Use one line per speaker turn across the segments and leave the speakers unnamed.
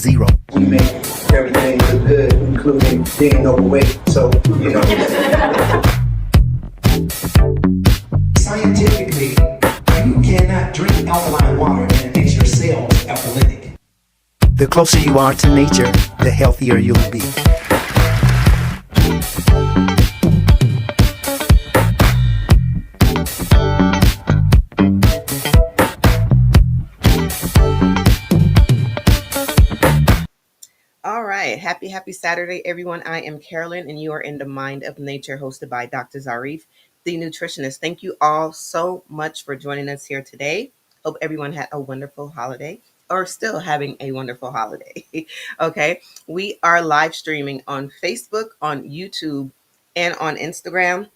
zero. We make everything look good, including being overweight. So, scientifically, you cannot drink alkaline water and it makes your cells alkalytic. The closer you are to nature, the healthier you'll be.
All right. Happy Saturday, everyone. I am Carolyn, and you are in the Mind of Nature, hosted by Dr. Zarif, the nutritionist. Thank you all so much for joining us here today. Hope everyone had a wonderful holiday or still having a wonderful holiday. Okay. We are live streaming on Facebook, on YouTube, and on Instagram.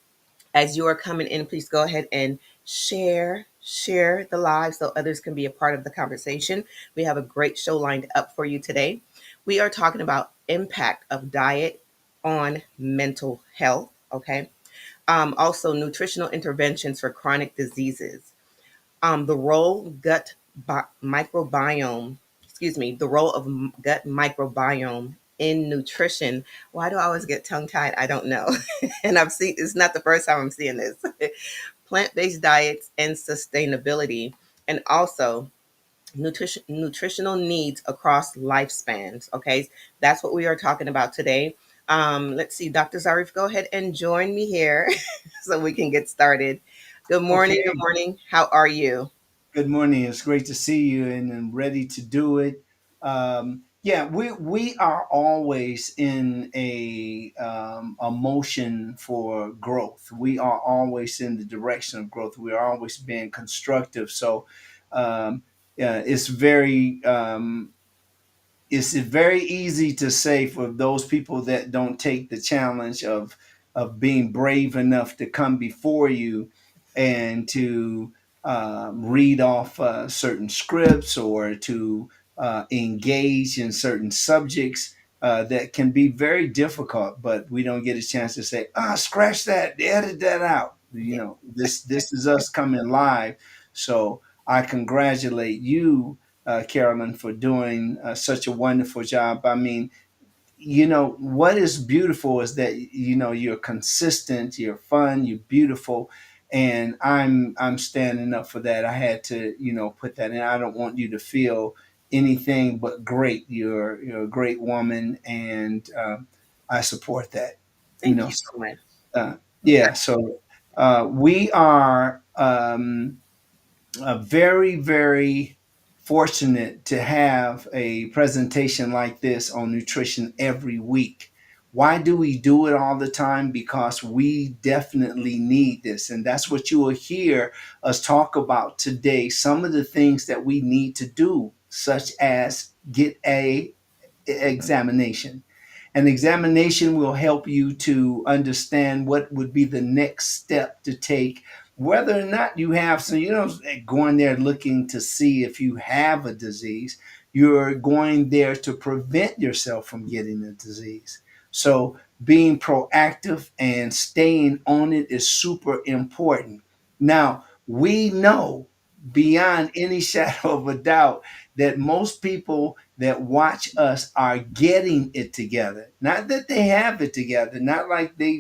As you are coming in, please go ahead and share the live so others can be a part of the conversation. We have a great show lined up for you today. We are talking about impact of diet on mental health. Okay. Also, nutritional interventions for chronic diseases. The role microbiome, excuse me, the role of gut microbiome in nutrition. Why do I always get tongue tied? I don't know. And I've seen, it's not the first time I'm seeing this. Plant-based diets and sustainability, and also nutritional needs across lifespans. Okay, that's what we are talking about today. Let's see, Dr. Zarif, go ahead and join me here so we can get started. Good morning. Good
Okay.
morning. How are you?
Good morning. It's great to see you and I'm ready to do it. Yeah, we are always in a motion for growth. We are always in the direction of growth. We are always being constructive. So, yeah, it's very easy to say for those people that don't take the challenge of being brave enough to come before you and to read off certain scripts or to engage in certain subjects that can be very difficult, but we don't get a chance to say, scratch that, edit that out. This is us coming live. So I congratulate you, Carolyn, for doing such a wonderful job. I mean, what is beautiful is that you're consistent, you're fun, you're beautiful, and I'm standing up for that. I had to put that in. I don't want you to feel anything but great. You're a great woman, and I support that. You
Thank
know,
you so much.
uh, yeah. So we are. Very, very fortunate to have a presentation like this on nutrition every week. Why do we do it all the time? Because we definitely need this. And that's what you will hear us talk about today. Some of the things that we need to do, such as get a examination. An examination will help you to understand what would be the next step to take, whether or not you have. So you don't go in there looking to see if you have a disease. You're going there to prevent yourself from getting a disease. So being proactive and staying on it is super important. Now, we know beyond any shadow of a doubt that most people that watch us are getting it together. Not that they have it together, not like they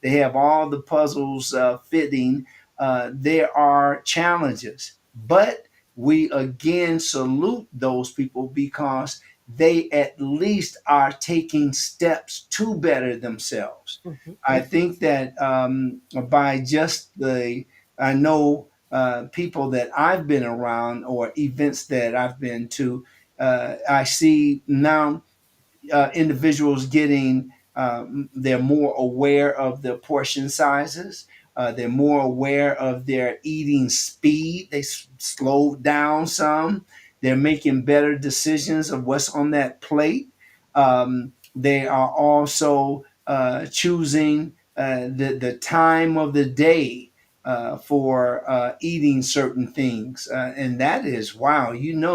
have all the puzzles fitting. There are challenges, but we again salute those people because they at least are taking steps to better themselves. I
Mhm.
think that by just I know people that I've been around or events that I've been to, I see now individuals getting, they're more aware of the portion sizes. They're more aware of their eating speed. They slowed down some. They're making better decisions of what's on that plate. They are also choosing the time of the day for eating certain things. And that is, wow,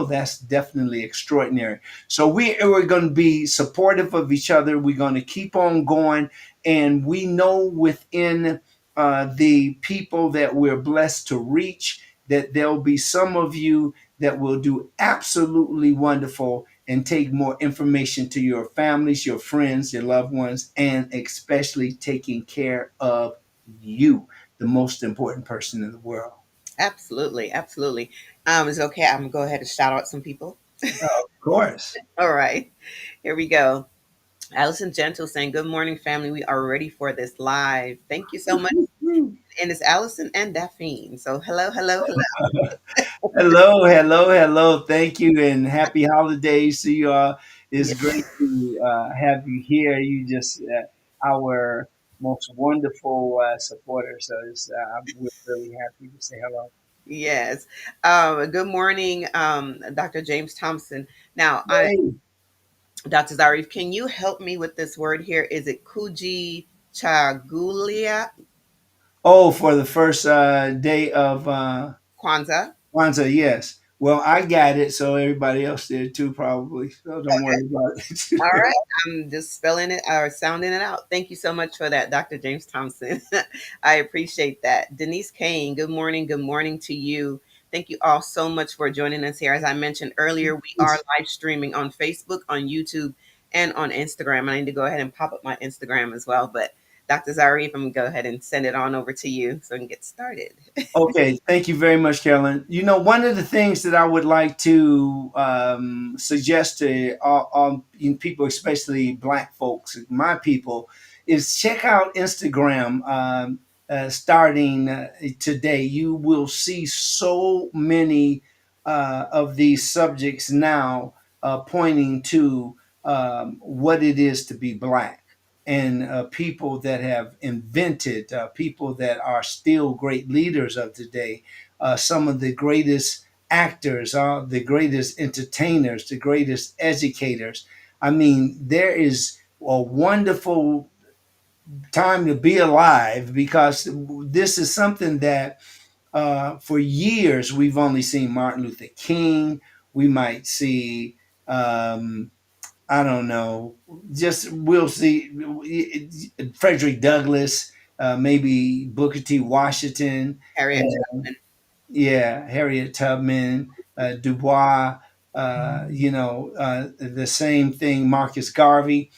that's definitely extraordinary. So we're going to be supportive of each other. We're going to keep on going. And we know within the people that we're blessed to reach that there'll be some of you that will do absolutely wonderful and take more information to your families, your friends, your loved ones, and especially taking care of you, the most important person in the world.
Absolutely, absolutely. Is it okay? I'm gonna go ahead and shout out some people.
Of course.
All right, here we go. Allison Gentle saying, "Good morning, family. We are ready for this live. Thank you so much." And it's Allison and Daphne. So hello, hello, hello.
Hello, hello, hello. Thank you and happy holidays to you all. It's
Yeah.
great to have you here. You just our most wonderful supporter. So we're really happy to say hello.
Yes. Good morning, Dr. James Thompson. Now,
Hey.
Dr. Zarif, can you help me with this word here? Is it Kuji Chagulia
Oh, for the first day of
Kwanzaa?
Kwanzaa, yes. Well, I got it, so everybody else did too, probably. So don't worry about
All
it.
right. I'm just spelling it or sounding it out. Thank you so much for that, Dr. James Thompson. I appreciate that. Denise Kane, good morning. Good morning to you. Thank you all so much for joining us here. As I mentioned earlier, we are live streaming on Facebook, on YouTube, and on Instagram. I need to go ahead and pop up my Instagram as well. But Dr. Zarif, I'm going to go ahead and send it on over to you so we can get started.
Okay, thank you very much, Carolyn. You know, one of the things that I would like to suggest to all people, especially Black folks, my people, is check out Instagram. Starting today, you will see so many of these subjects now pointing to what it is to be Black and people that have invented, people that are still great leaders of today, some of the greatest actors, the greatest entertainers, the greatest educators. I mean, there is a wonderful time to be alive because this is something that for years we've only seen Martin Luther King. We might see I don't know. Just we'll see. Frederick Douglass, maybe Booker T. Washington,
Harriet
and
Tubman.
yeah, Harriet Tubman, Du Bois. The same thing. Marcus Garvey,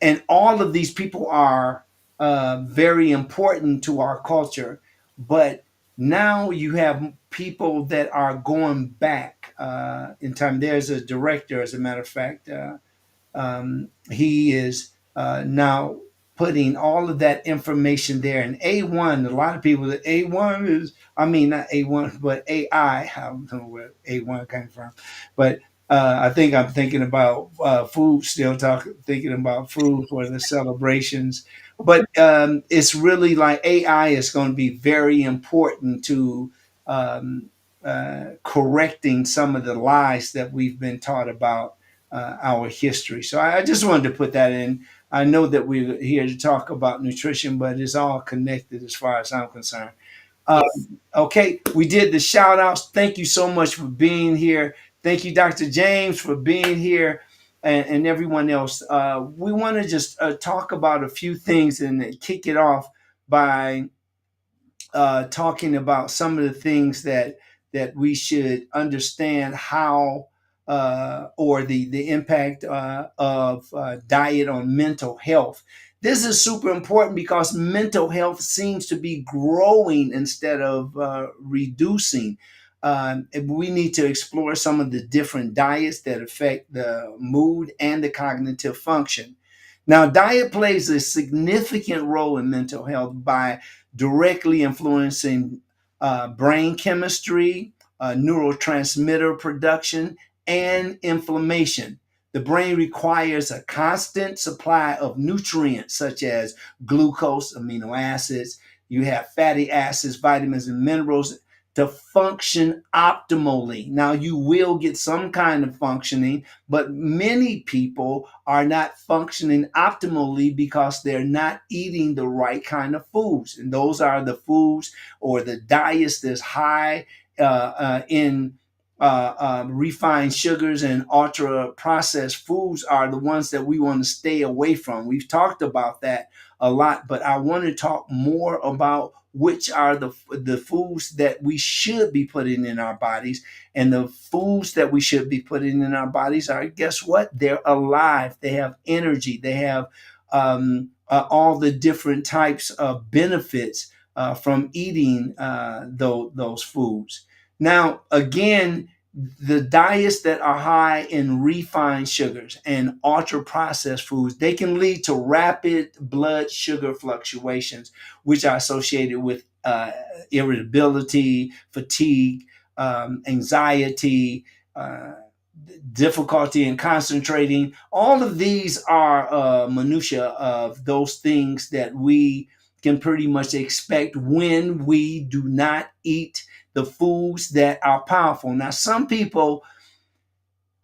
and all of these people are very important to our culture. But now you have people that are going back in time. There's a director, as a matter of fact. He is now putting all of that information there. And A1, a lot of people, A1 is, I mean, not A1, but AI. I don't know where A1 came from. But I think I'm thinking about food, still thinking about food for the celebrations. But it's really like AI is going to be very important to um, correcting some of the lies that we've been taught about our history. So I just wanted to put that in. I know that we're here to talk about nutrition, but it's all connected as far as I'm concerned.
Yes.
Okay, we did the shout outs. Thank you so much for being here. Thank you, Dr. James, for being here and everyone else. We want to just talk about a few things and kick it off by talking about some of the things that we should understand how or the impact of diet on mental health. This is super important because mental health seems to be growing instead of reducing. And we need to explore some of the different diets that affect the mood and the cognitive function. Now, diet plays a significant role in mental health by directly influencing brain chemistry, neurotransmitter production, and inflammation. The brain requires a constant supply of nutrients such as glucose, amino acids, you have fatty acids, vitamins, and minerals to function optimally. Now, you will get some kind of functioning, but many people are not functioning optimally because they're not eating the right kind of foods. And those are the foods or the diets that's high in refined sugars and ultra processed foods are the ones that we want to stay away from. We've talked about that a lot, but I want to talk more about which are the foods that we should be putting in our bodies. And the foods that we should be putting in our bodies are, guess what? They're alive. They have energy. They have all the different types of benefits from eating those foods. Now, again, the diets that are high in refined sugars and ultra processed foods, they can lead to rapid blood sugar fluctuations, which are associated with irritability, fatigue, anxiety, uh, difficulty in concentrating. All of these are minutia of those things that we can pretty much expect when we do not eat the foods that are powerful. Now, some people,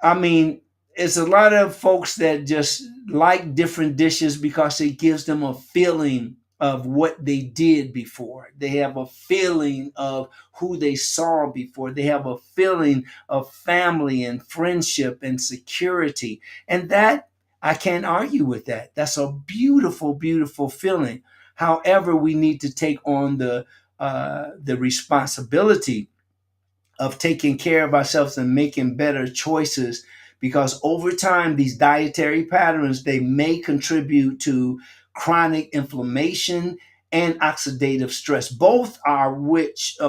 I mean, it's a lot of folks that just like different dishes because it gives them a feeling of what they did before. They have a feeling of who they saw before. They have a feeling of family and friendship and security. And that, I can't argue with that. That's a beautiful, beautiful feeling. However, we need to take on the responsibility of taking care of ourselves and making better choices, because over time these dietary patterns, they may contribute to chronic inflammation and oxidative stress, both are which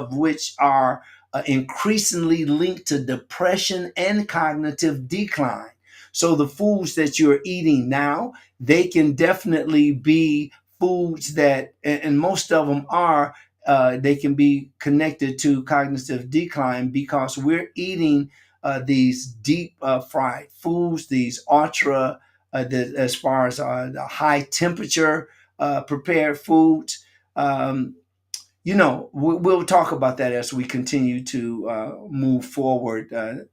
are increasingly linked to depression and cognitive decline. So the foods that you're eating now, they can definitely be foods that, and most of them are, they can be connected to cognitive decline because we're eating these deep fried foods, these ultra, as far as the high temperature prepared foods. We'll talk about that as we continue to move forward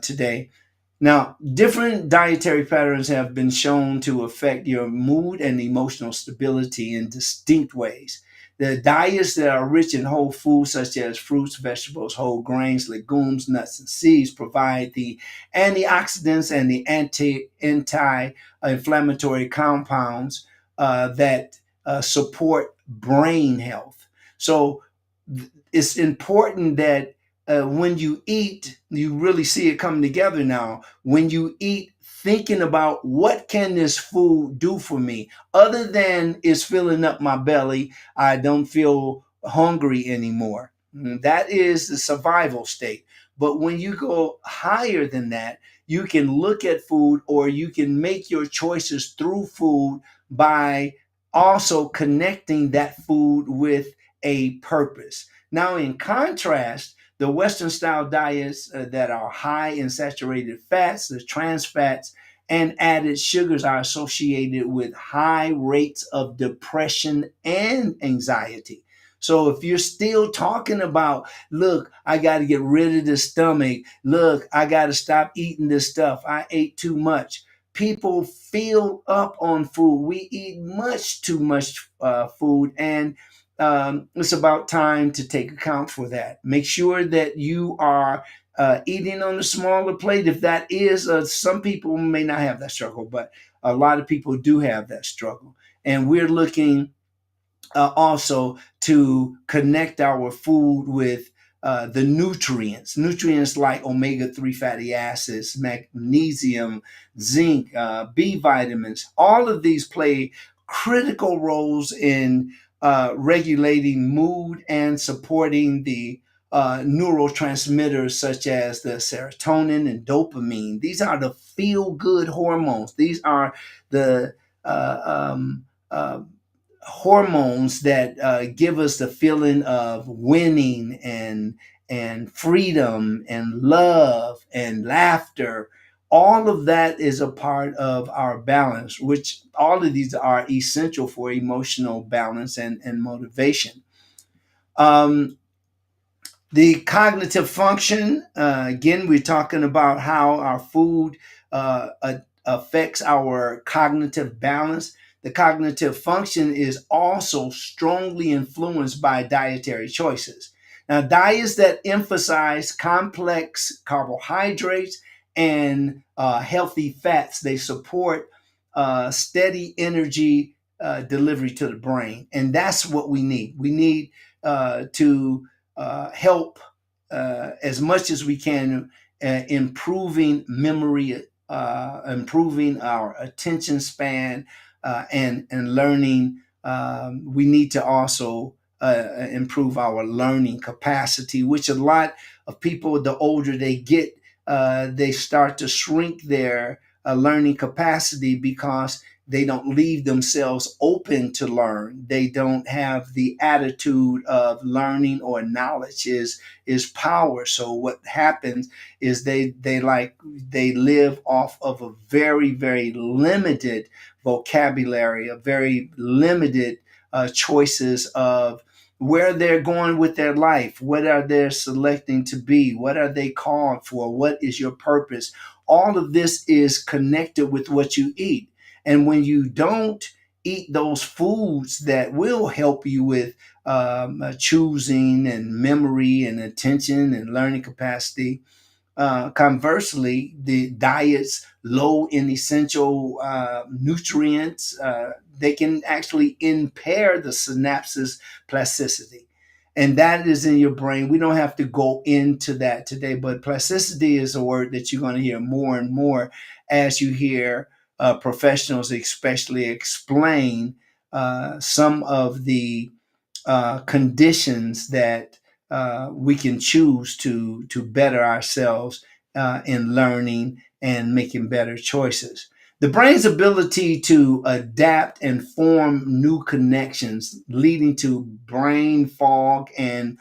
today. Now, different dietary patterns have been shown to affect your mood and emotional stability in distinct ways. The diets that are rich in whole foods, such as fruits, vegetables, whole grains, legumes, nuts, and seeds, provide the antioxidants and the anti-inflammatory compounds that support brain health. So it's important that when you eat, you really see it come together now. When you eat, thinking about what can this food do for me, other than it's filling up my belly, I don't feel hungry anymore. That is the survival state. But when you go higher than that, you can look at food, or you can make your choices through food by also connecting that food with a purpose. Now, in contrast, the Western style diets that are high in saturated fats, the trans fats, and added sugars are associated with high rates of depression and anxiety. So if you're still talking about, look, I got to get rid of the stomach, look, I got to stop eating this stuff, I ate too much. People fill up on food. We eat much too much food, and it's about time to take account for that. Make sure that you are eating on a smaller plate. If that is, some people may not have that struggle, but a lot of people do have that struggle. And we're looking also to connect our food with the nutrients like omega-3 fatty acids, magnesium, zinc, B vitamins. All of these play critical roles in regulating mood and supporting the neurotransmitters such as the serotonin and dopamine. These are the feel good hormones. These are the hormones that give us the feeling of winning and freedom and love and laughter. All of that is a part of our balance, which all of these are essential for emotional balance and motivation. Um, the cognitive function, again, we're talking about how our food affects our cognitive balance. The cognitive function is also strongly influenced by dietary choices. Now, diets that emphasize complex carbohydrates and healthy fats, they support steady energy delivery to the brain, and that's what we need. We need to help as much as we can, improving memory, improving our attention span, and learning. We need to also improve our learning capacity, which a lot of people, the older they get, they start to shrink their learning capacity because they don't leave themselves open to learn. They don't have the attitude of learning or knowledge is power. So what happens is they live off of a very, very limited vocabulary, a very limited choices of where they're going with their life, what are they selecting to be, what are they called for, what is your purpose. All of this is connected with what you eat. And when you don't eat those foods that will help you with choosing and memory and attention and learning capacity, conversely, the diets low in essential nutrients, they can actually impair the synapses plasticity. And that is in your brain. We don't have to go into that today, but plasticity is a word that you're going to hear more and more as you hear professionals, especially, explain some of the conditions that we can choose to better ourselves in learning and making better choices. The brain's ability to adapt and form new connections, leading to brain fog and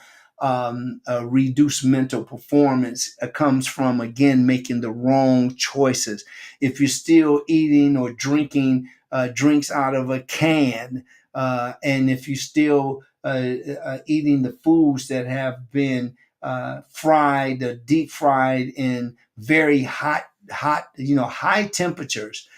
reduced mental performance, comes from, again, making the wrong choices. If you're still eating or drinking drinks out of a can, and if you still eating the foods that have been fried, deep fried in very hot, high temperatures.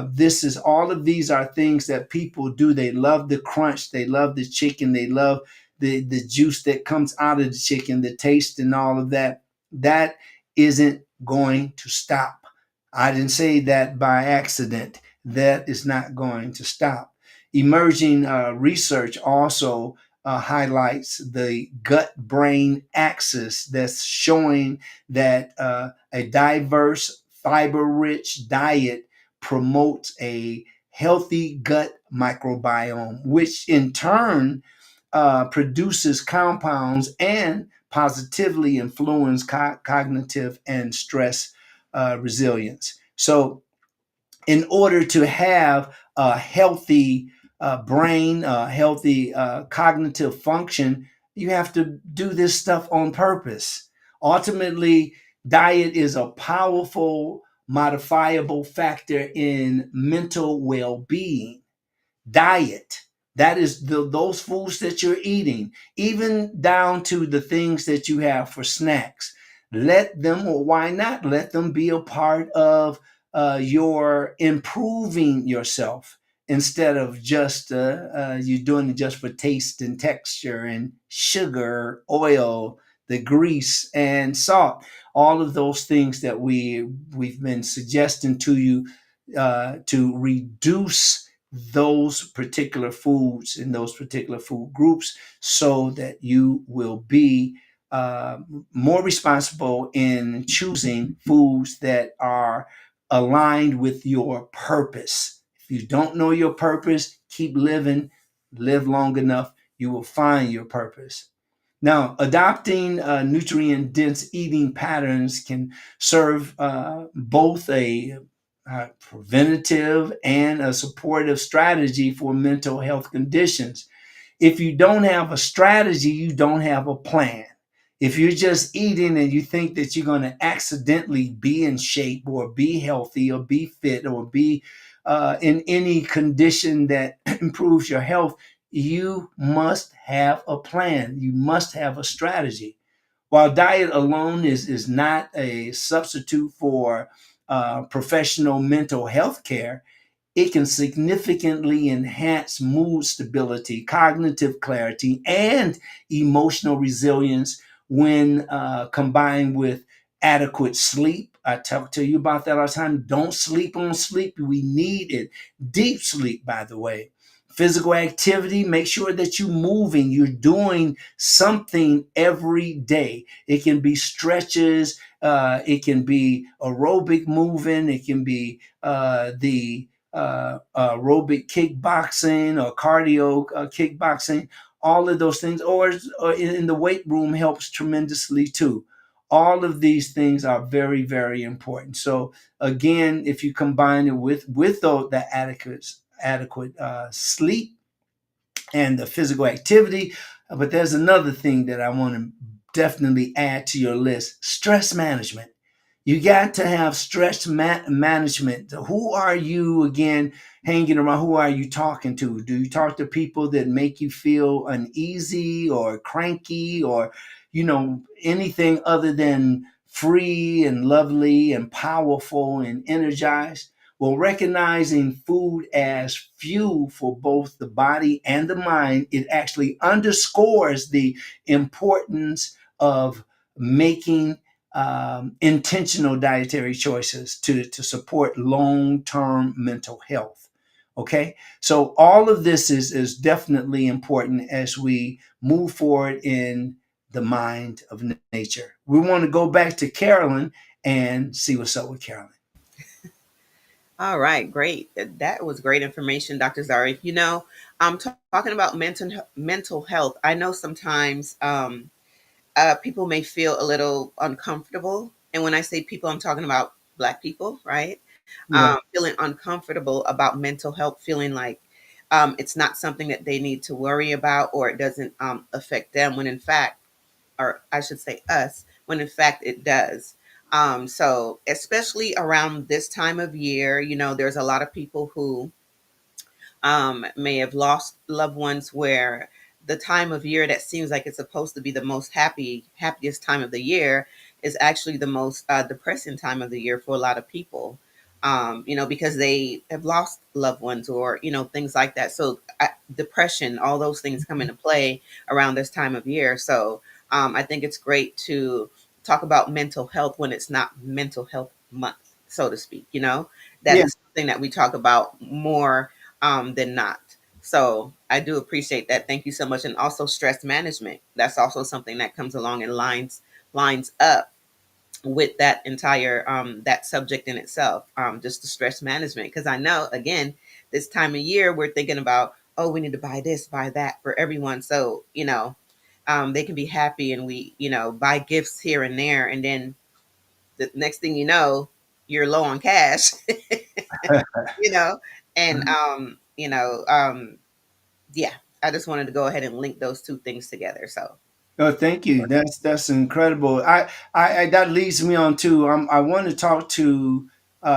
This is all of these are things that people do. They love the crunch, they love the chicken, they love the juice that comes out of the chicken, the taste and all of that. That isn't going to stop. I didn't say that by accident. That is not going to stop. Emerging research also highlights the gut brain axis that's showing that a diverse, fiber rich diet promotes a healthy gut microbiome, which in turn produces compounds and positively influence cognitive and stress resilience. So, in order to have a healthy brain, a healthy cognitive function, you have to do this stuff on purpose. Ultimately, diet is a powerful, modifiable factor in mental well being. Diet, that is those foods that you're eating, even down to the things that you have for snacks. Let them, or why not let them, be a part of your improving yourself, instead of just you doing it just for taste and texture and sugar, oil, the grease and salt, all of those things that we've been suggesting to you to reduce those particular foods in those particular food groups, so that you will be uh, more responsible in choosing foods that are aligned with your purpose. If you don't know your purpose, keep living, live long enough, you will find your purpose. Now, adopting nutrient dense eating patterns can serve both a preventative and a supportive strategy for mental health conditions. If you don't have a strategy, you don't have a plan. If you're just eating and you think that you're going to accidentally be in shape or be healthy or be fit or be in any condition that improves your health, you must have a plan. You must have a strategy. While diet alone is not a substitute for professional mental health care, it can significantly enhance mood stability, cognitive clarity, and emotional resilience when combined with adequate sleep, I talk to you about that all the time. Don't sleep on sleep. We need it. Deep sleep, by the way. Physical activity, make sure that you're moving, you're doing something every day. It can be stretches, it can be aerobic moving, it can be the aerobic kickboxing or cardio kickboxing, all of those things, or in the weight room helps tremendously too. All of these things are very, very important. So again, if you combine it with the adequate sleep and the physical activity. But there's another thing that I want to definitely add to your list: stress management. You got to have management. Who are you again hanging around? Who are you talking to? Do you talk to people that make you feel uneasy or cranky or, anything other than free and lovely and powerful and energized? Well, recognizing food as fuel for both the body and the mind, it actually underscores the importance of making intentional dietary choices to support long term mental health. Okay, so all of this is definitely important as we move forward in the mind of nature. We want to go back to Carolyn and see what's up with Carolyn.
All right, great. That was great information, Dr. Zari. I'm talking about mental health. I know sometimes people may feel a little uncomfortable, and when I say people, I'm talking about Black people, right?
Yeah.
Feeling uncomfortable about mental health, feeling like it's not something that they need to worry about, or it doesn't affect them. When in fact, or I should say us, when in fact it does. So especially around this time of year, there's a lot of people who may have lost loved ones, where the time of year that seems like it's supposed to be the most happiest time of the year is actually the most depressing time of the year for a lot of people. Because they have lost loved ones, or things like that. So depression, all those things come into play around this time of year. So I think it's great to talk about mental health when it's not mental health month, so to speak. That
Yeah.
is something that we talk about more than not. So I do appreciate that. Thank you so much. And also stress management. That's also something that comes along and lines up with that entire that subject in itself. Just the stress management. Because I know, again, this time of year we're thinking about, oh, we need to buy this, buy that for everyone. So, they can be happy, and we, buy gifts here and there, and then the next thing you know, you're low on cash. you know and yeah, I just wanted to go ahead and link those two things together. So
Oh, thank you. That's incredible. I that leads me on to I want to talk to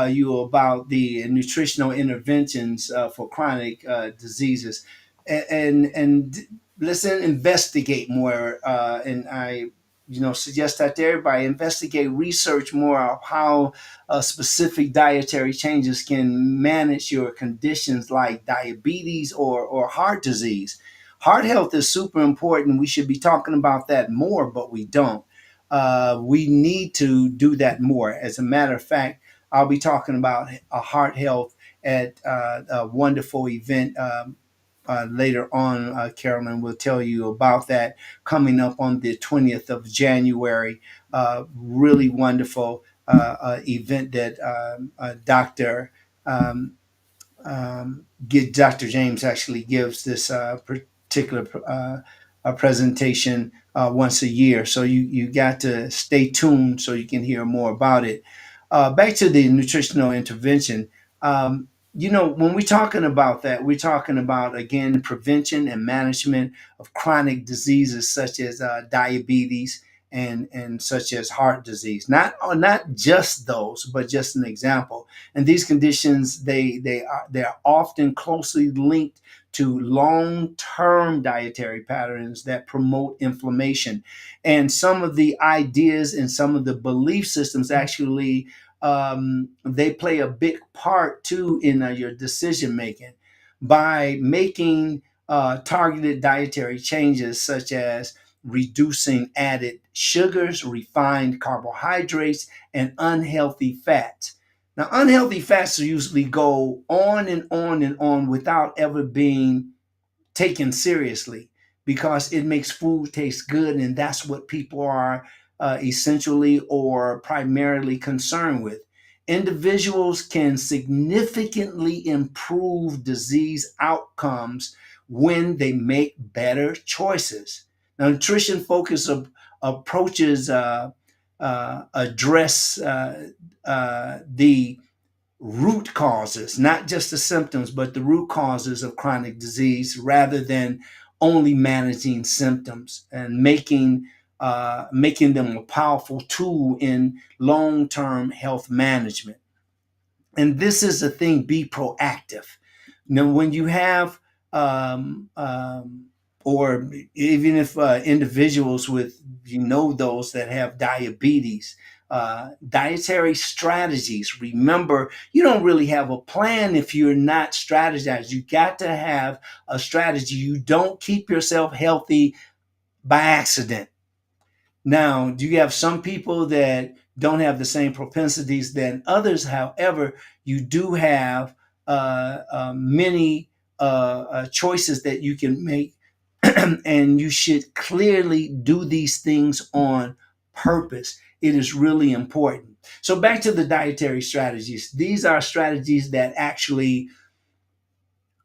you about the nutritional interventions for chronic diseases, and let's investigate more. And I suggest that to everybody investigate, research more of how specific dietary changes can manage your conditions like diabetes or heart disease. Heart health is super important. We should be talking about that more, but we don't. We need to do that more. As a matter of fact, I'll be talking about heart health at a wonderful event later on. Carolyn will tell you about that coming up on the 20th of January. Really wonderful event that Dr. Um, Dr. James actually gives this particular presentation once a year. So you got to stay tuned so you can hear more about it. Back to the nutritional intervention. When we're talking about that, we're talking about, again, prevention and management of chronic diseases such as diabetes and such as heart disease. Not just those, but just an example. And these conditions, they're often closely linked to long-term dietary patterns that promote inflammation. And some of the ideas and some of the belief systems actually, they play a big part too in your decision making by making targeted dietary changes, such as reducing added sugars, refined carbohydrates, and unhealthy fats. Now, unhealthy fats usually go on and on and on without ever being taken seriously because it makes food taste good, and that's what people are essentially or primarily concerned with. Individuals can significantly improve disease outcomes when they make better choices. Now, nutrition focused approaches address the root causes, not just the symptoms, but the root causes of chronic disease rather than only managing symptoms and making them a powerful tool in long-term health management. And this is the thing: be proactive. Now, when you have or even if individuals with, those that have diabetes, dietary strategies. Remember, you don't really have a plan if you're not strategized. You got to have a strategy. You don't keep yourself healthy by accident. Now, do you have some people that don't have the same propensities than others? However, you do have many choices that you can make, and you should clearly do these things on purpose. It is really important. So, back to the dietary strategies. These are strategies that actually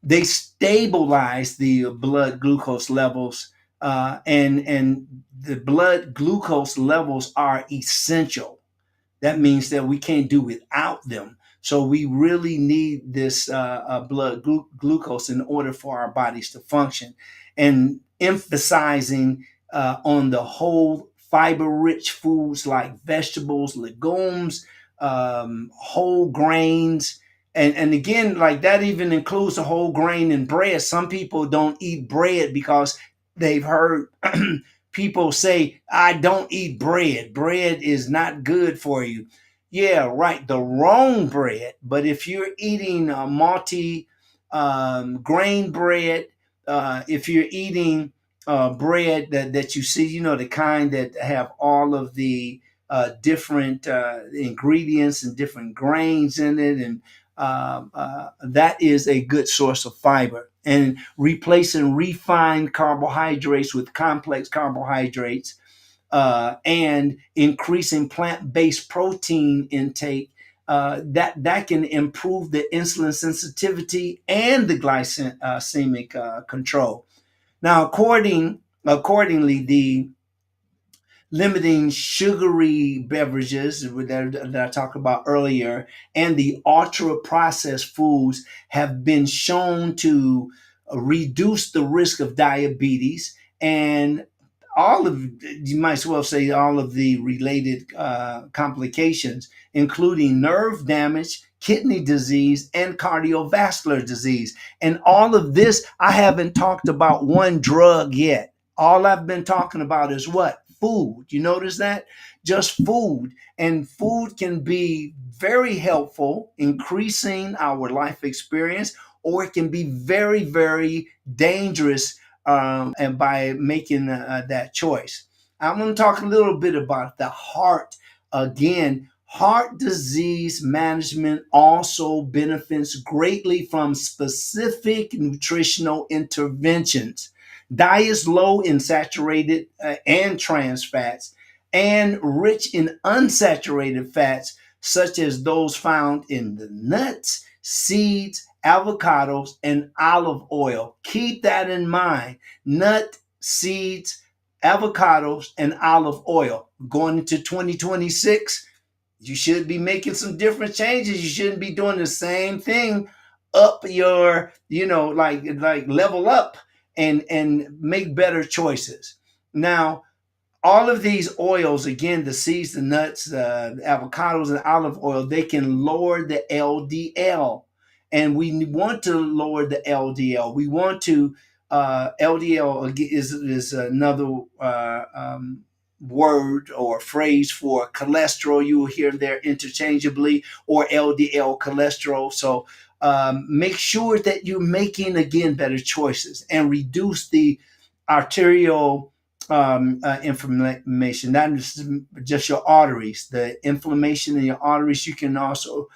they stabilize the blood glucose levels, and the blood glucose levels are essential. That means that we can't do without them. So we really need this blood glucose in order for our bodies to function. And emphasizing on the whole fiber rich foods like vegetables, legumes, whole grains. And again, like that even includes the whole grain and bread. Some people don't eat bread because they've heard people say, I don't eat bread. Bread is not good for you. Yeah, right. The wrong bread. But if you're eating multi grain bread, if you're eating bread that you see, the kind that have all of the different ingredients and different grains in it, and that is a good source of fiber. And replacing refined carbohydrates with complex carbohydrates, and increasing plant-based protein intake, that can improve the insulin sensitivity and the glycemic control. Now, accordingly, the limiting sugary beverages that I talked about earlier and the ultra processed foods have been shown to reduce the risk of diabetes and all of, you might as well say, all of the related complications, including nerve damage, kidney disease, and cardiovascular disease. And all of this, I haven't talked about one drug yet. All I've been talking about is what? Food. You notice that? Just food. And food can be very helpful, increasing our life experience, or it can be very, very dangerous, and by making that choice. I'm going to talk a little bit about the heart again. Heart disease management also benefits greatly from specific nutritional interventions. Diets low in saturated and trans fats and rich in unsaturated fats, such as those found in the nuts, seeds, avocados, and olive oil. Keep that in mind. Nut, seeds, avocados, and olive oil. Going into 2026, you should be making some different changes. You shouldn't be doing the same thing. Up your, like level up and make better choices. Now, all of these oils, again, the seeds, the nuts, the avocados, and olive oil, they can lower the LDL. And we want to lower the LDL. We want to, LDL is another word or phrase for cholesterol. You will hear there interchangeably, or LDL cholesterol. So make sure that you're making, again, better choices and reduce the arterial inflammation, not just your arteries. The inflammation in your arteries, you can also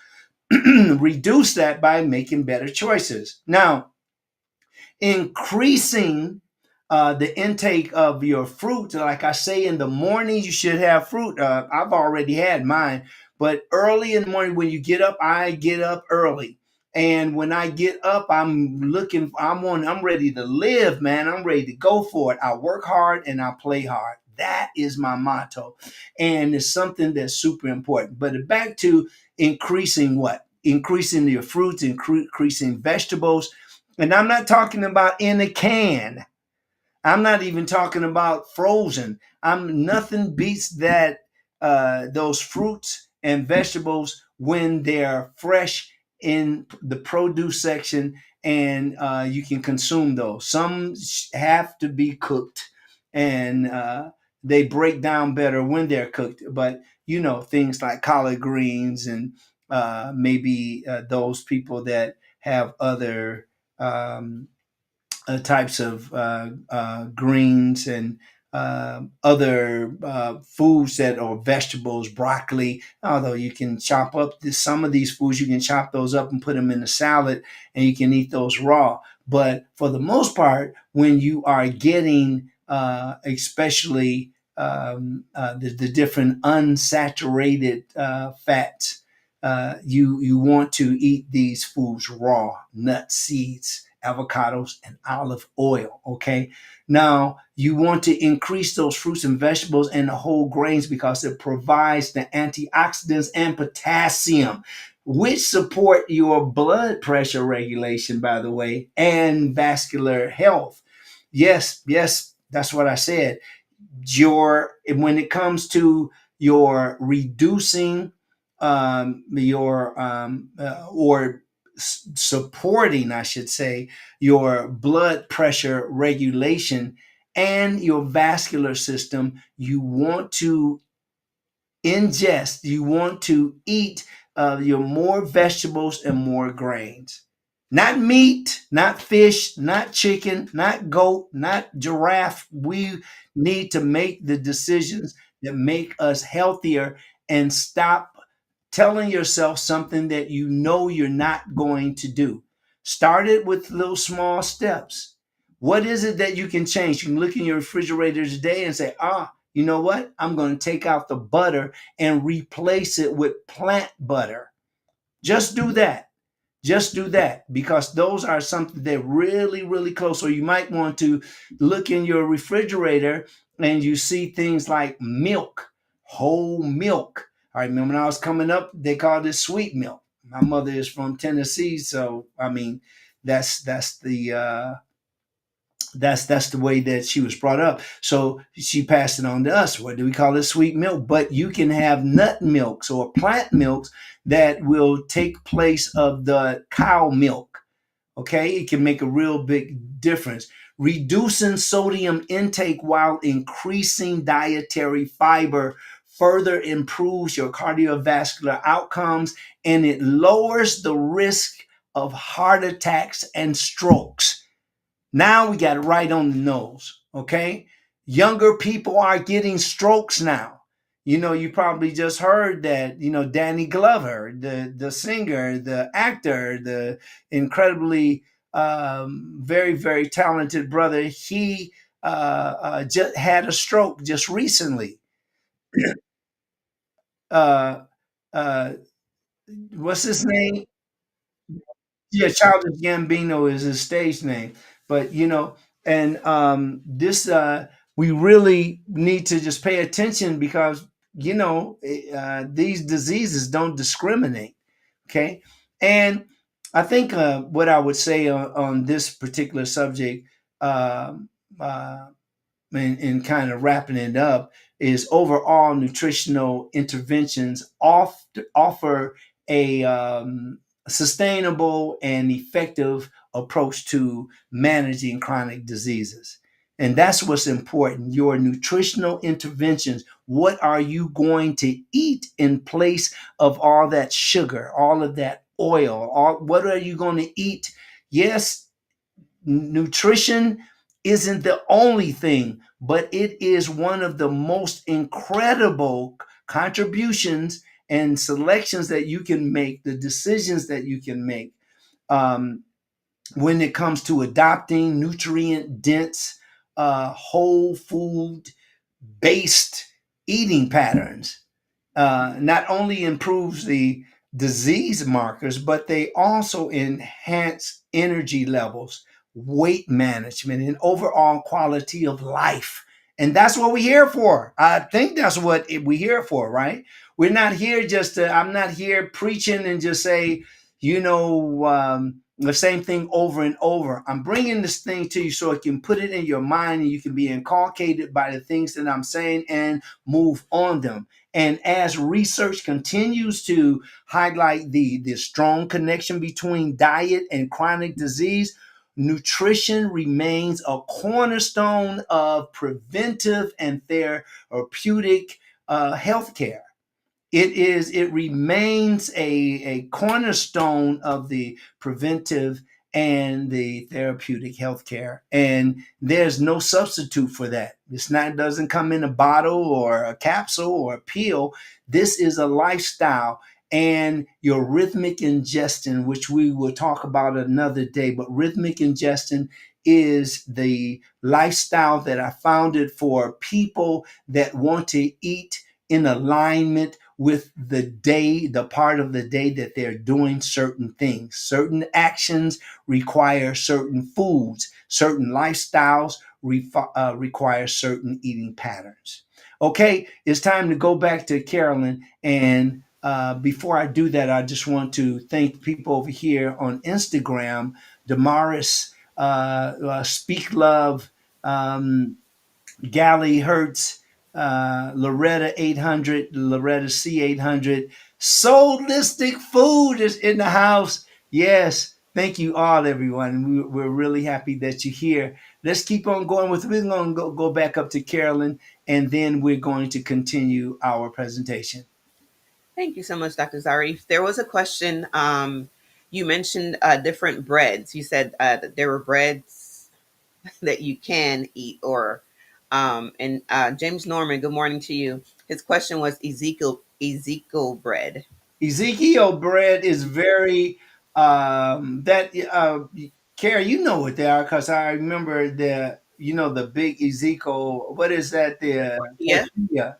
reduce that by making better choices. Now, increasing the intake of your fruit. Like I say, in the morning, you should have fruit. I've already had mine, but early in the morning, when you get up, I get up early. And when I get up, I'm ready to live, man. I'm ready to go for it. I work hard and I play hard. That is my motto. And it's something that's super important. But back to increasing what? Increasing your fruits, increasing vegetables, and I'm not talking about in a can. I'm not even talking about frozen. I'm Nothing beats that those fruits and vegetables when they're fresh in the produce section, and you can consume those. Some have to be cooked, and they break down better when they're cooked. But things like collard greens and maybe those people that have other types of greens and other foods that are vegetables, broccoli. Although you can chop up some of these foods, you can chop those up and put them in a salad, and you can eat those raw. But for the most part, when you are getting, especially the different unsaturated fats, you want to eat these foods raw: nuts, seeds, avocados, and olive oil. Okay. Now, you want to increase those fruits and vegetables and the whole grains because it provides the antioxidants and potassium, which support your blood pressure regulation, by the way, and vascular health. Yes, yes, that's what I said. When it comes to your reducing your or supporting, I should say, your blood pressure regulation and your vascular system, you want to eat your more vegetables and more grains. Not meat, not fish, not chicken, not goat, not giraffe. We need to make the decisions that make us healthier and stop telling yourself something that you know you're not going to do. Start it with little small steps. What is it that you can change? You can look in your refrigerator today and say, you know what? I'm going to take out the butter and replace it with plant butter. Just do that. Just do that, because those are something that really, really close. So you might want to look in your refrigerator and you see things like milk, whole milk. I remember when I was coming up, they called it sweet milk. My mother is from Tennessee, so I mean, that's the way that she was brought up. So she passed it on to us. What do we call it? Sweet milk. But you can have nut milks or plant milks that will take place of the cow milk. Okay, it can make a real big difference. Reducing sodium intake while increasing dietary fiber further improves your cardiovascular outcomes, and it lowers the risk of heart attacks and strokes. Now we got it right on the nose. Okay. Younger people are getting strokes now. You probably just heard that, Danny Glover, the singer, the actor, the incredibly very, very talented brother, he just had a stroke just recently. Uh, uh, what's his name? Yeah, Childish Gambino is his stage name. But and this we really need to just pay attention because these diseases don't discriminate. Okay, and I think what I would say on this particular subject, um uh, and kind of wrapping it up, is overall nutritional interventions offer a sustainable and effective approach to managing chronic diseases. And that's what's important. Your nutritional interventions. What are you going to eat in place of all that sugar, all of that oil? What are you going to eat? Yes, nutrition isn't the only thing, but it is one of the most incredible contributions and selections that you can make, the decisions that you can make um, when it comes to adopting nutrient dense, whole food based eating patterns. Not only improves the disease markers, but they also enhance energy levels, weight management, and overall quality of life. And that's what we're here for. I think that's what we're here for, right? We're not here just to, I'm not here preaching and just say, the same thing over and over. I'm bringing this thing to you so I can put it in your mind and you can be inculcated by the things that I'm saying and move on them. And as research continues to highlight the strong connection between diet and chronic disease, nutrition remains a cornerstone of preventive and therapeutic healthcare. It remains a cornerstone of the preventive and the therapeutic healthcare, and there's no substitute for that. It's not, doesn't come in a bottle or a capsule or a pill. This is a lifestyle. And your rhythmic ingestion, which we will talk about another day, but rhythmic ingestion is the lifestyle that I founded for people that want to eat in alignment with the day, the part of the day that they're doing certain things. Certain actions require certain foods, certain lifestyles require certain eating patterns. Okay, it's time to go back to Carolyn. And before I do that, I just want to thank people over here on Instagram, Damaris, Speak Love, um, Galley Hertz, Loretta 800, Loretta C 800. Soulistic Food is in the house. Yes, thank you all, everyone. We're really happy that you're here. Let's keep on going with. We're going to go back up to Carolyn, and then we're going to continue our presentation.
Thank you so much, Dr. Zarif. There was a question. You mentioned different breads. You said that there were breads that you can eat, or and James Norman. Good morning to you. His question was Ezekiel bread.
Ezekiel bread is very that Carrie, you know what they are because I remember the big Ezekiel. What is that? The
Tortilla,
tortilla.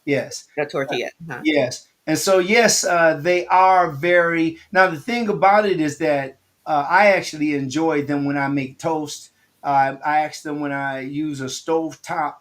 Yes.
the tortilla. Huh?
Yes. And so, yes, they are very. Now, the thing about it is that I actually enjoy them when I make toast. I ask them when I use a stovetop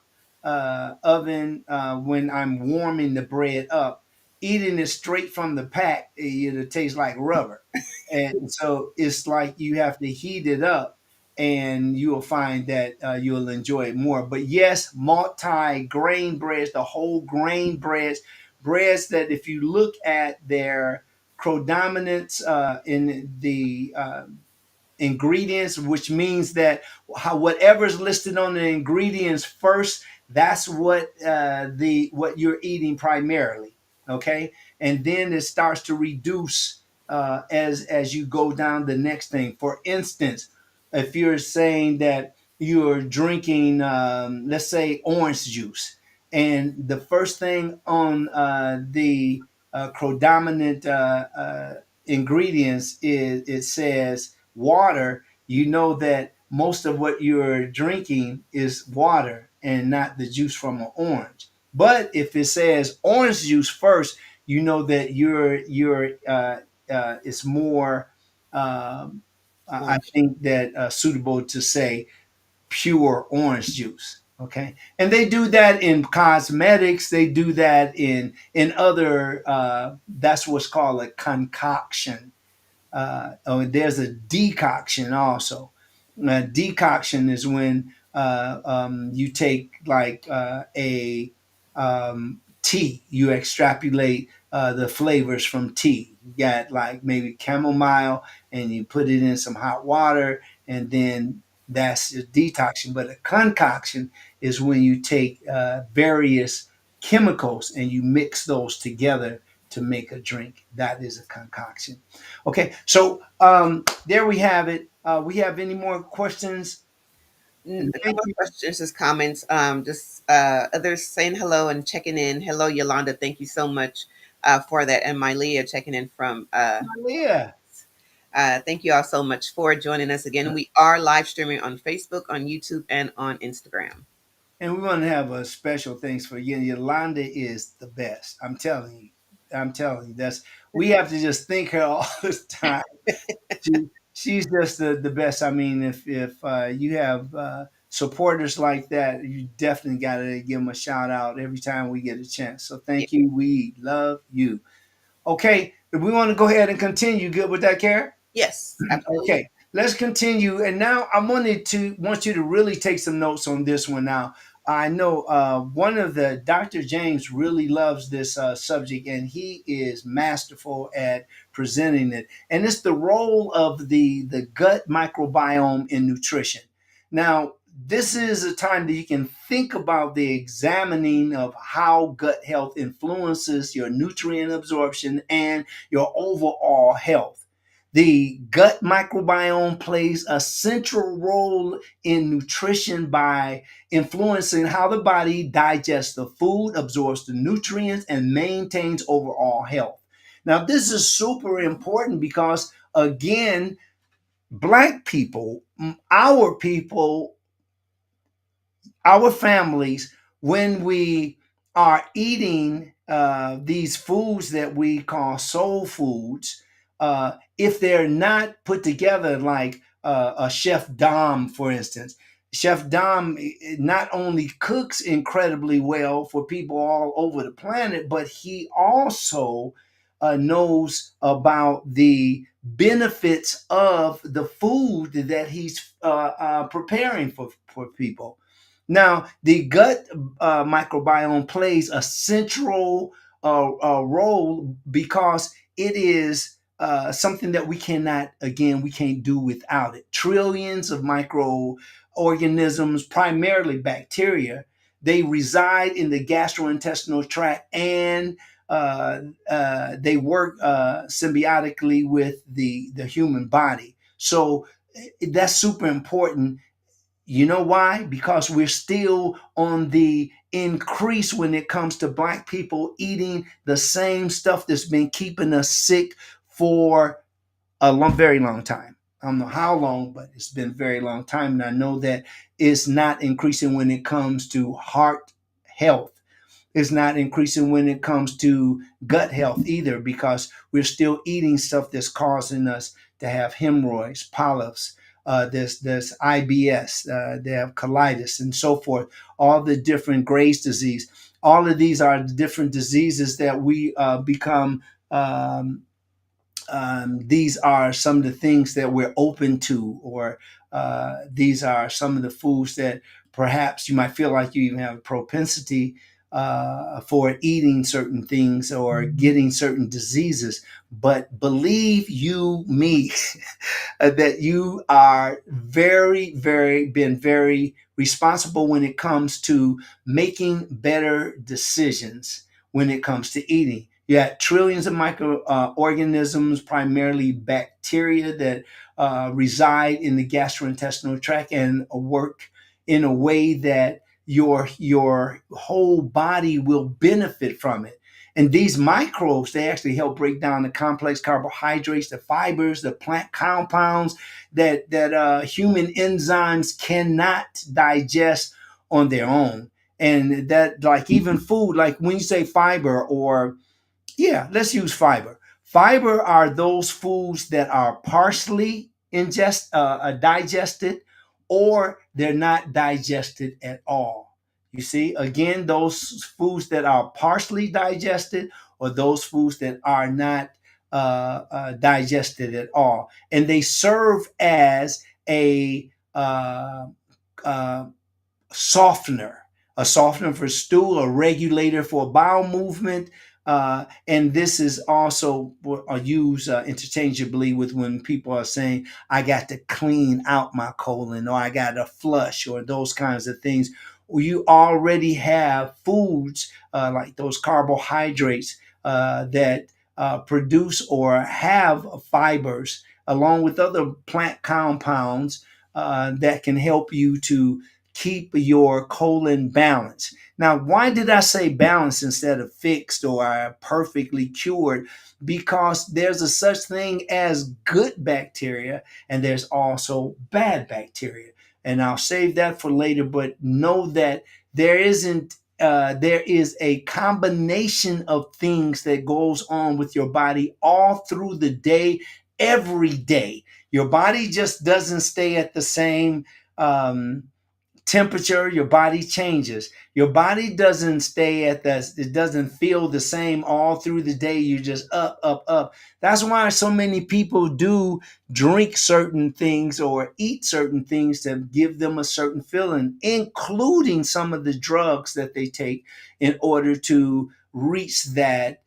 oven when I'm warming the bread up. Eating it straight from the pack, it tastes like rubber. And so it's like you have to heat it up and you will find that you'll enjoy it more. But yes, multi grain breads, the whole grain breads that if you look at their predominance in the ingredients, which means that whatever's listed on the ingredients first, that's what you're eating primarily. Okay, and then it starts to reduce as you go down the next thing. For instance, if you're saying that you're drinking, let's say, orange juice, and the first thing on the predominant ingredients is it says water, you know that most of what you're drinking is water and not the juice from an orange. But if it says orange juice first, you know that it's more. Um, I
Orange.
think that suitable to say pure orange juice. Okay, and they do that in cosmetics. They do that in other. That's what's called a concoction. There's a decoction also. Decoction is when you take like a tea, you extrapolate the flavors from tea. You got like maybe chamomile, and you put it in some hot water, and then that's a detoxion. But a concoction is when you take various chemicals and you mix those together to make a drink. That is a concoction. Okay, so there we have it. We have any more questions? And
No
thank
more
you,
questions, just comments. Just others saying hello and checking in. Hello, Yolanda. Thank you so much for that. And Mylea checking in from
Leah.
thank you all so much for joining us again. We are live streaming on Facebook, on YouTube, and on Instagram.
And we want to have a special thanks for you. Yolanda is the best. I'm telling you. I'm telling you. That's we have to just thank her all the time. She's just the best. I mean, if you have supporters like that, you definitely got to give them a shout out every time we get a chance. So
Yeah.
thank you. We love you. Okay, if we want to go ahead and continue, good with that, Karen?
Yes, absolutely.
Okay, let's continue. And now I want you to really take some notes on this one. Now I know one of the Dr. James really loves this subject, and he is masterful at presenting it. And it's the role of the gut microbiome in nutrition. Now this is a time that you can think about the examining of how gut health influences your nutrient absorption and your overall health. The gut microbiome plays a central role in nutrition by influencing how the body digests the food, absorbs the nutrients, and maintains overall health. Now, this is super important because, again, Black people, our families, when we are eating these foods that we call soul foods, if they're not put together like a Chef Dom, for instance, Chef Dom not only cooks incredibly well for people all over the planet, but he also knows about the benefits of the food that he's preparing for people. Now, the gut microbiome plays a central role because it is something that we can't do without it. Trillions of microorganisms, primarily bacteria, they reside in the gastrointestinal tract and they work symbiotically with the human body. So that's super important. You know why? Because we're still on the increase when it comes to Black people eating the same stuff that's been keeping us sick for very long time. I don't know how long, but it's been a very long time. And I know that it's not increasing when it comes to heart health. It's not increasing when it comes to gut health either, because we're still eating stuff that's causing us to have hemorrhoids, polyps, there's IBS, they have colitis, and so forth. All the different Graves' disease. All of these are the different diseases that we become. These are some of the things that we're open to, or these are some of the foods that perhaps you might feel like you even have a propensity for eating certain things or getting certain diseases. But believe you me, that you are been very responsible when it comes to making better decisions when it comes to eating. You have trillions of microorganisms, primarily bacteria, that reside in the gastrointestinal tract and work in a way that your whole body will benefit from it. And these microbes, they actually help break down the complex carbohydrates, the fibers, the plant compounds that human enzymes cannot digest on their own. And that, like, even food, like when you say fiber, or yeah, let's use fiber. Fiber are those foods that are partially digested, or they're not digested at all. You see, again, those foods that are partially digested, or those foods that are not digested at all. And they serve as uh, softener, a softener for stool, a regulator for bowel movement. And this is also used interchangeably with when people are saying, I got to clean out my colon, or I got to flush, or those kinds of things. You already have foods like those carbohydrates that produce or have fibers along with other plant compounds that can help you to keep your colon balanced. Now, why did I say balanced instead of fixed or perfectly cured? Because there's a such thing as good bacteria and there's also bad bacteria. And I'll save that for later, but know that there is a combination of things that goes on with your body all through the day, every day. Your body just doesn't stay at the same um, temperature. Your body changes. Your body doesn't stay at the, it doesn't feel the same all through the day. You just up, up, up. That's why so many people do drink certain things or eat certain things to give them a certain feeling, including some of the drugs that they take in order to reach that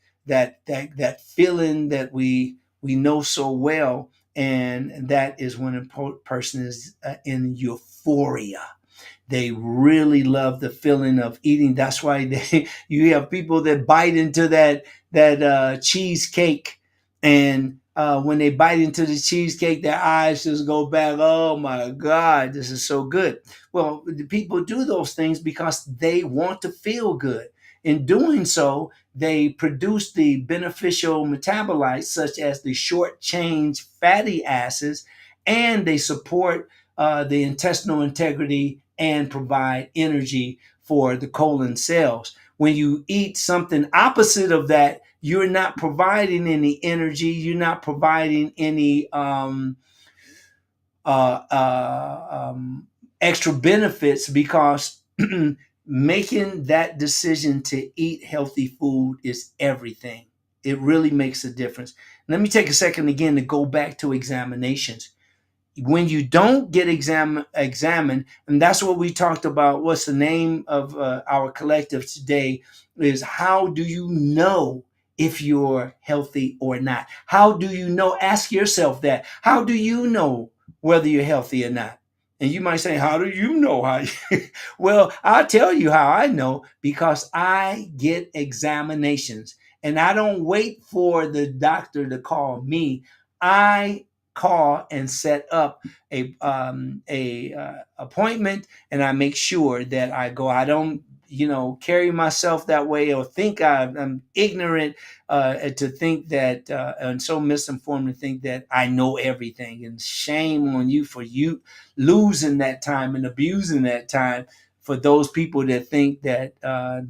feeling that we know so well. And that is when a person is in euphoria. They really love the feeling of eating. That's why you have people that bite into that cheesecake, and when they bite into the cheesecake, their eyes just go back. Oh my God, this is so good. Well, the people do those things because they want to feel good. In doing so, they produce the beneficial metabolites such as the short chain fatty acids, and they support the intestinal integrity and provide energy for the colon cells. When you eat something opposite of that, you're not providing any energy. You're not providing any extra benefits because making that decision to eat healthy food is everything. It really makes a difference. Let me take a second again to go back to examinations. When you don't get examined, and that's what we talked about. What's the name of our collective today? Is how do you know if you're healthy or not? How do you know? Ask yourself that. How do you know whether you're healthy or not? And you might say, how do you know how? Well, I'll tell you how I know, because I get examinations and I don't wait for the doctor to call me. I call and set up a appointment, and I make sure that I go. I don't carry myself that way or think I'm ignorant to think that and so misinformed to think that I know everything. And shame on you for you losing that time and abusing that time for those people that think that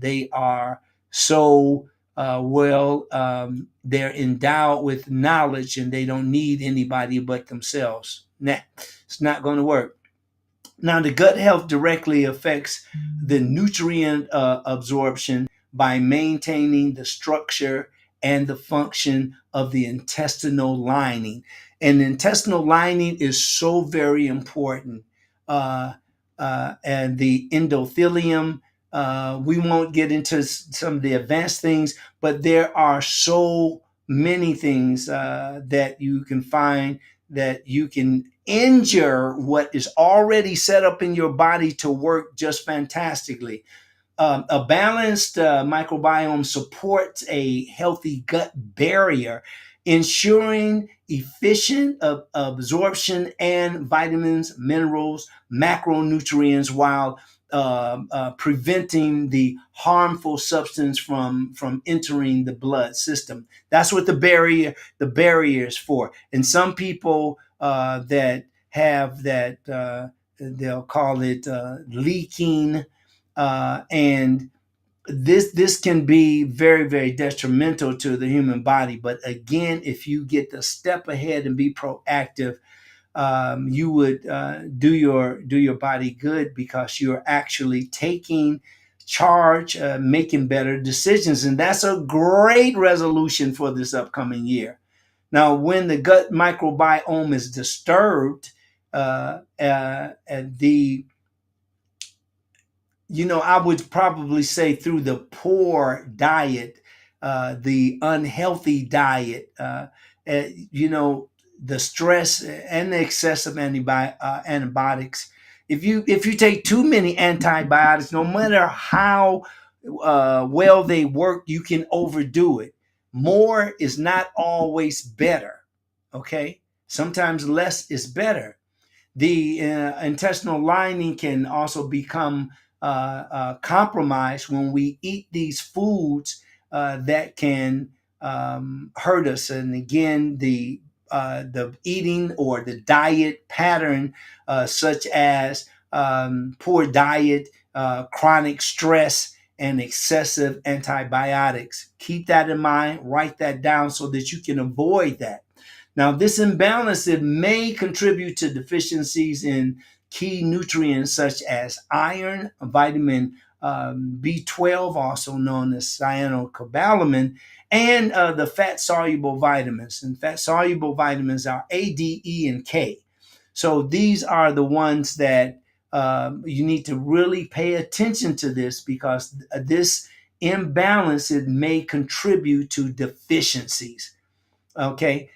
they are so they're endowed with knowledge and they don't need anybody but themselves. Nah, it's not going to work. Now, the gut health directly affects the nutrient absorption by maintaining the structure and the function of the intestinal lining. And the intestinal lining is so very important. And the endothelium, we won't get into some of the advanced things, but there are so many things that you can find that you can injure what is already set up in your body to work just fantastically. A balanced microbiome supports a healthy gut barrier, ensuring efficient absorption and vitamins, minerals, macronutrients, while preventing the harmful substance from entering the blood system. That's what the barrier is for. And some people that have that they'll call it leaking, and this can be very, very detrimental to the human body. But again, if you get the step ahead and be proactive, you would do your body good, because you're actually taking charge, making better decisions, and that's a great resolution for this upcoming year. Now, when the gut microbiome is disturbed, the I would probably say through the poor diet, the unhealthy diet, uh, you know, the stress and the excessive antibiotics. If you take too many antibiotics, no matter how well they work, you can overdo it. More is not always better. Okay, sometimes less is better. The intestinal lining can also become compromised when we eat these foods that can hurt us. And again, the eating or the diet pattern, such as poor diet, chronic stress, and excessive antibiotics. Keep that in mind. Write that down so that you can avoid that. Now, this imbalance it may contribute to deficiencies in key nutrients such as iron, vitamin B12, also known as cyanocobalamin, and the fat soluble vitamins. And fat soluble vitamins are A, D, E, and K. So these are the ones that you need to really pay attention to this, because this imbalance it may contribute to deficiencies. Okay,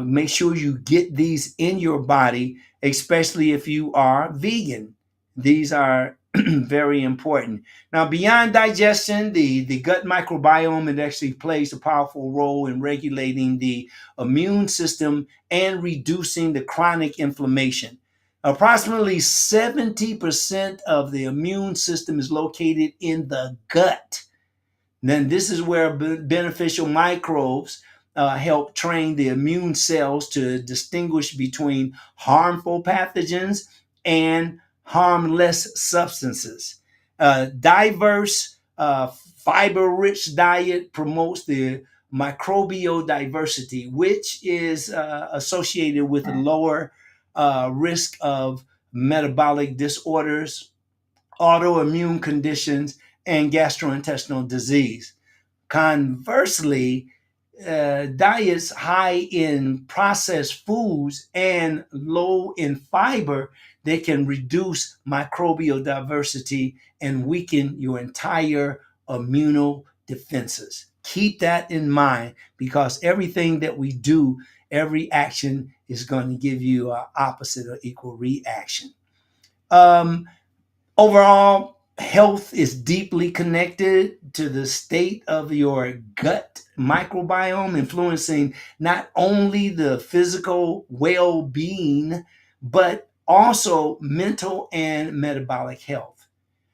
make sure you get these in your body, especially if you are vegan. These are very important. Now, beyond digestion, the gut microbiome it actually plays a powerful role in regulating the immune system and reducing the chronic inflammation. Approximately 70% of the immune system is located in the gut. Then this is where beneficial microbes help train the immune cells to distinguish between harmful pathogens and harmless substances. Diverse, fiber-rich diet promotes the microbial diversity, which is associated with a lower risk of metabolic disorders, autoimmune conditions, and gastrointestinal disease. Conversely, diets high in processed foods and low in fiber, they can reduce microbial diversity and weaken your entire immuno defenses. Keep that in mind, because everything that we do, every action is going to give you an opposite or equal reaction. Um, Overall, health is deeply connected to the state of your gut microbiome, influencing not only the physical well being, but also mental and metabolic health.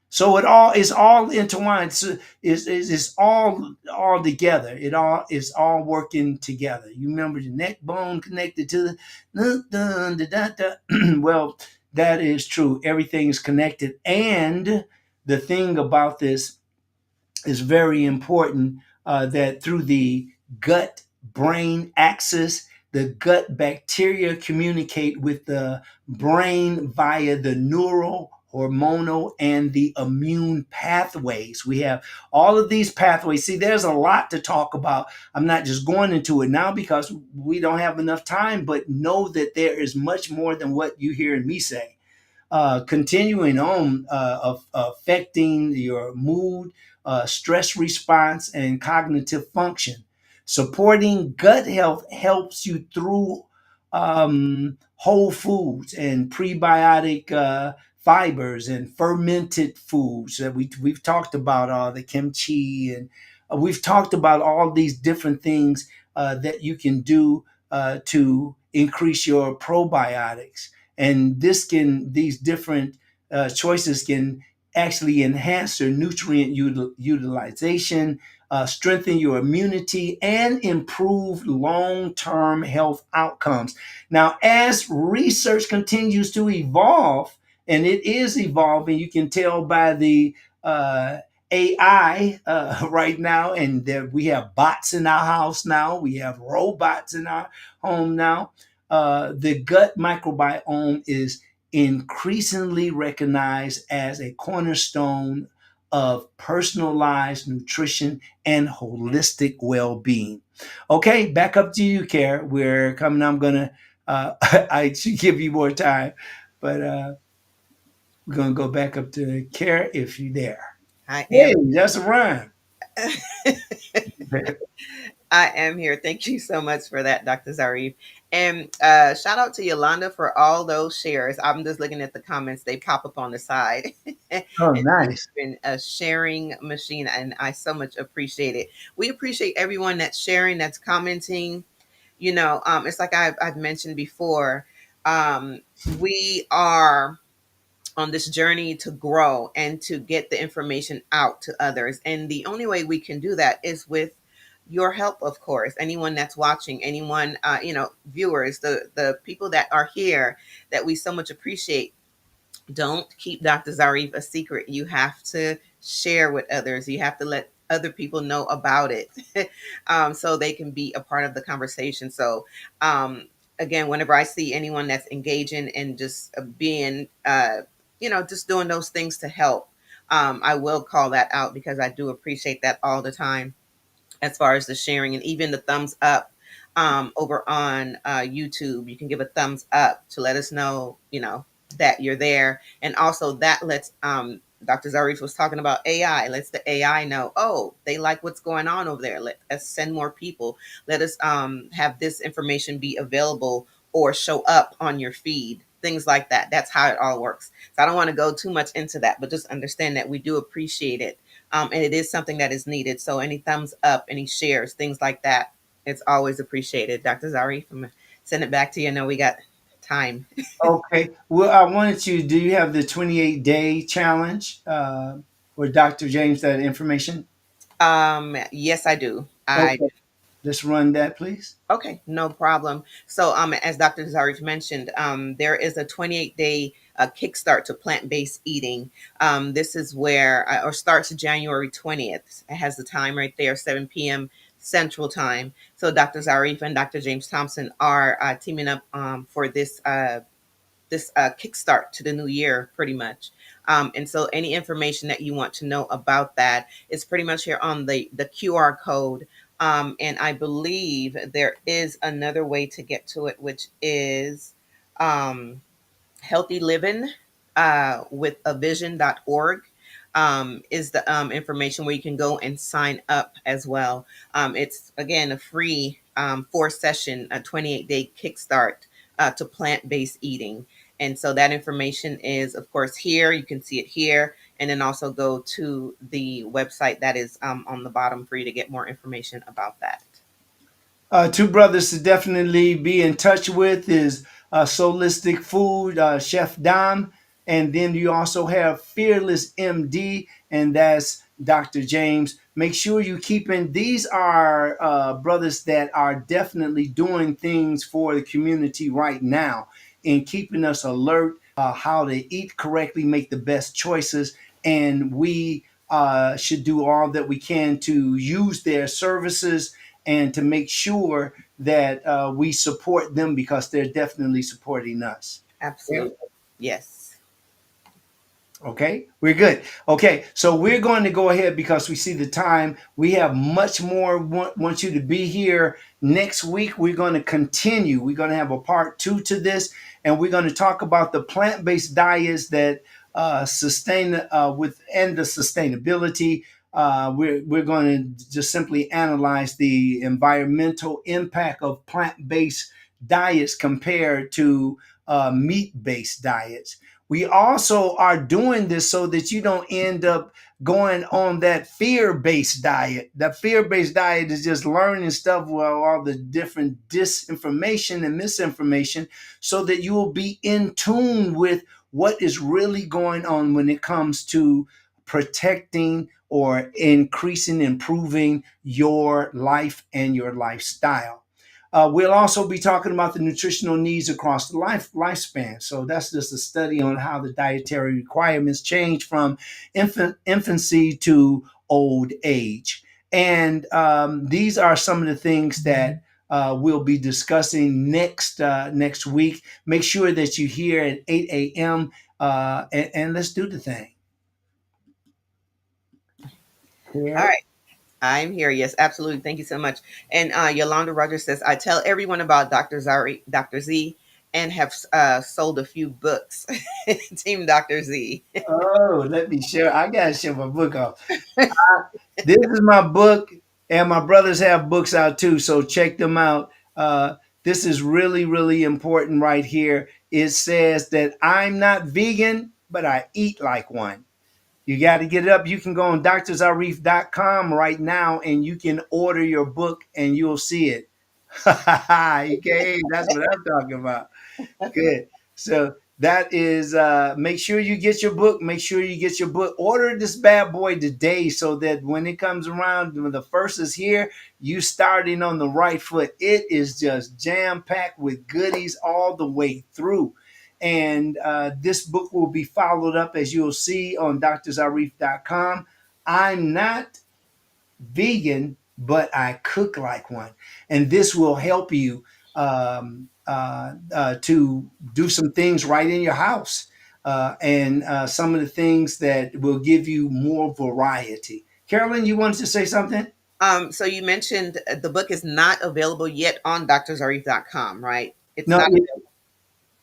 So it all is all intertwined. So is all together. It all is all working together. You remember the neck bone connected to the well, that is true. Everything is connected. And the thing about this is very important, that through the gut brain axis, the gut bacteria communicate with the brain via the neural, hormonal, and the immune pathways. We have all of these pathways. See, there's a lot to talk about. I'm not just going into it now because we don't have enough time, but know that there is much more than what you hear me say. Continuing on, affecting your mood, stress response, and cognitive function. Supporting gut health helps you through whole foods and prebiotic fibers and fermented foods that we've talked about, the kimchi, and we've talked about all these different things that you can do to increase your probiotics. And these different choices can actually enhance your nutrient utilization, strengthen your immunity, and improve long-term health outcomes. Now, as research continues to evolve, and it is evolving, you can tell by the AI right now, and there we have bots in our house now. We have robots in our home now. The gut microbiome is increasingly recognized as a cornerstone of personalized nutrition and holistic well-being. Okay, back up to you, Care. We're coming. I'm gonna. I should give you more time, but we're gonna go back up to Care if you're there.
I
Hey,
am.
that's a rhyme.
I am here. Thank you so much for that, Dr. Zarif. And shout out to Yolanda for all those shares. I'm just looking at the comments, they pop up on the side. And
Oh,
she's
nice.
been a sharing machine, and I so much appreciate it. We appreciate everyone that's sharing, that's commenting. It's like I've mentioned before. We are on this journey to grow and to get the information out to others. And the only way we can do that is with your help, of course. Anyone that's watching, anyone, viewers, the people that are here that we so much appreciate. Don't keep Dr. Zarif a secret. You have to share with others. You have to let other people know about it, so they can be a part of the conversation. So, again, whenever I see anyone that's engaging and just being, just doing those things to help, I will call that out because I do appreciate that all the time as far as the sharing and even the thumbs up over on YouTube. You can give a thumbs up to let us know, that you're there. And also that lets Dr. Zarif was talking about AI, lets the AI know, oh, they like what's going on over there. Let us send more people. Let us have this information be available or show up on your feed. Things like that. That's how it all works. So I don't want to go too much into that, but just understand that we do appreciate it, and it is something that is needed. So any thumbs up, any shares, things like that, it's always appreciated. Dr. Zarif, I'm gonna send it back to you. I know we got time.
Okay. Well, I wanted to. Do you have the 28-day challenge where Dr. James that information?
Yes, I do. I
Okay. Let's run that, please.
Okay, no problem. So, as Dr. Zarif mentioned, there is a 28-day kickstart to plant-based eating. This is where, or starts January 20th. It has the time right there, 7 p.m. Central Time. So, Dr. Zarif and Dr. James Thompson are teaming up for this kickstart to the new year, pretty much. And so, any information that you want to know about that is pretty much here on the QR code. And I believe there is another way to get to it, which is um, healthy living with a vision.org is the information where you can go and sign up as well. It's again a free 4 session, a 28-day kickstart to plant-based eating. And so that information is, of course, here. You can see it here. And then also go to the website that is on the bottom for you to get more information about that.
Two brothers to definitely be in touch with is Solistic Food, Chef Dom, and then you also have Fearless MD, and that's Dr. James. Make sure you keep in. These are brothers that are definitely doing things for the community right now and keeping us alert how to eat correctly, make the best choices, and we should do all that we can to use their services and to make sure that we support them because they're definitely supporting us.
Absolutely. Yes.
Okay, we're good. Okay, so we're going to go ahead because we see the time. We have much more. Want you to be here next week. We're going to continue. We're going to have a part two to this, and we're going to talk about the plant-based diets that sustain with and the sustainability. We're going to just simply analyze the environmental impact of plant-based diets compared to meat-based diets. We also are doing this so that you don't end up going on that fear-based diet. The fear-based diet is just learning stuff, well, all the different disinformation and misinformation, so that you will be in tune with what is really going on when it comes to protecting or increasing, improving your life and your lifestyle. We'll also be talking about the nutritional needs across the lifespan. So that's just a study on how the dietary requirements change from infancy to old age. And these are some of the things that we'll be discussing next week. Make sure that you're here at 8 a.m. And let's do the thing.
All
Here.
right. I'm here. Yes, absolutely. Thank you so much. And Yolanda Rogers says, I tell everyone about Dr. Z, and have sold a few books. Team Dr. Z.
Oh, let me share. I gotta share my book off. This is my book, and my brothers have books out too, so check them out. This is really, really important right here. It says that I'm not vegan, but I eat like one. You got to get it up. You can go on drzarif.com right now and you can order your book and you'll see it. Okay, that's what I'm talking about. Good. So that is make sure you get your book. Make sure you get your book. Order this bad boy today so that when it comes around, when the first is here, you starting on the right foot. It is just jam packed with goodies all the way through. And this book will be followed up, as you'll see, on drzarif.com. I'm not vegan, but I cook like one. And this will help you to do some things right in your house and some of the things that will give you more variety. Carolyn, you wanted to say something?
So you mentioned the book is not available yet on drzarif.com, right? It's
No,
not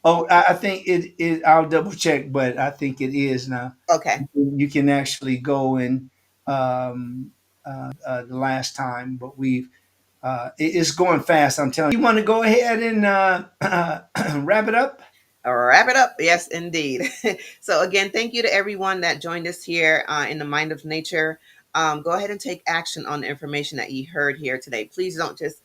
oh, I think I'll double check, but I think it is now.
okay.
You can actually go and the last time, but it's going fast. I'm telling you. You want to go ahead and wrap it up?
Wrap it up. Yes, indeed. So, again, thank you to everyone that joined us here in the Mind of Nature. Go ahead and take action on the information that you heard here today. Please don't just,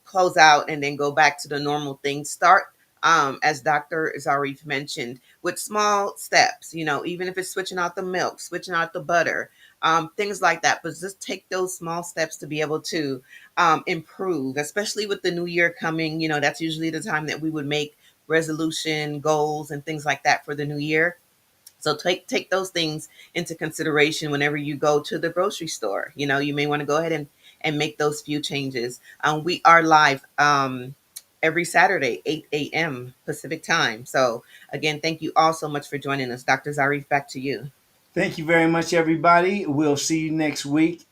close out and then go back to the normal things. Start, as Dr. Zarif mentioned, with small steps, even if it's switching out the milk, switching out the butter, things like that. But just take those small steps to be able to improve, especially with the new year coming. That's usually the time that we would make resolution goals and things like that for the new year. So take those things into consideration whenever you go to the grocery store. You may want to go ahead and make those few changes. We are live every Saturday, 8 a.m. Pacific time. So again, thank you all so much for joining us. Dr. Zarif, back to you.
Thank you very much, everybody. We'll see you next week.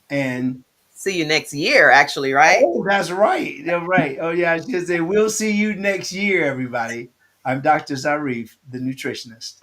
And
See you next year, actually, right?
oh, that's right. You're right. Oh, yeah. I should say, we'll see you next year, everybody. I'm Dr. Zarif, the nutritionist.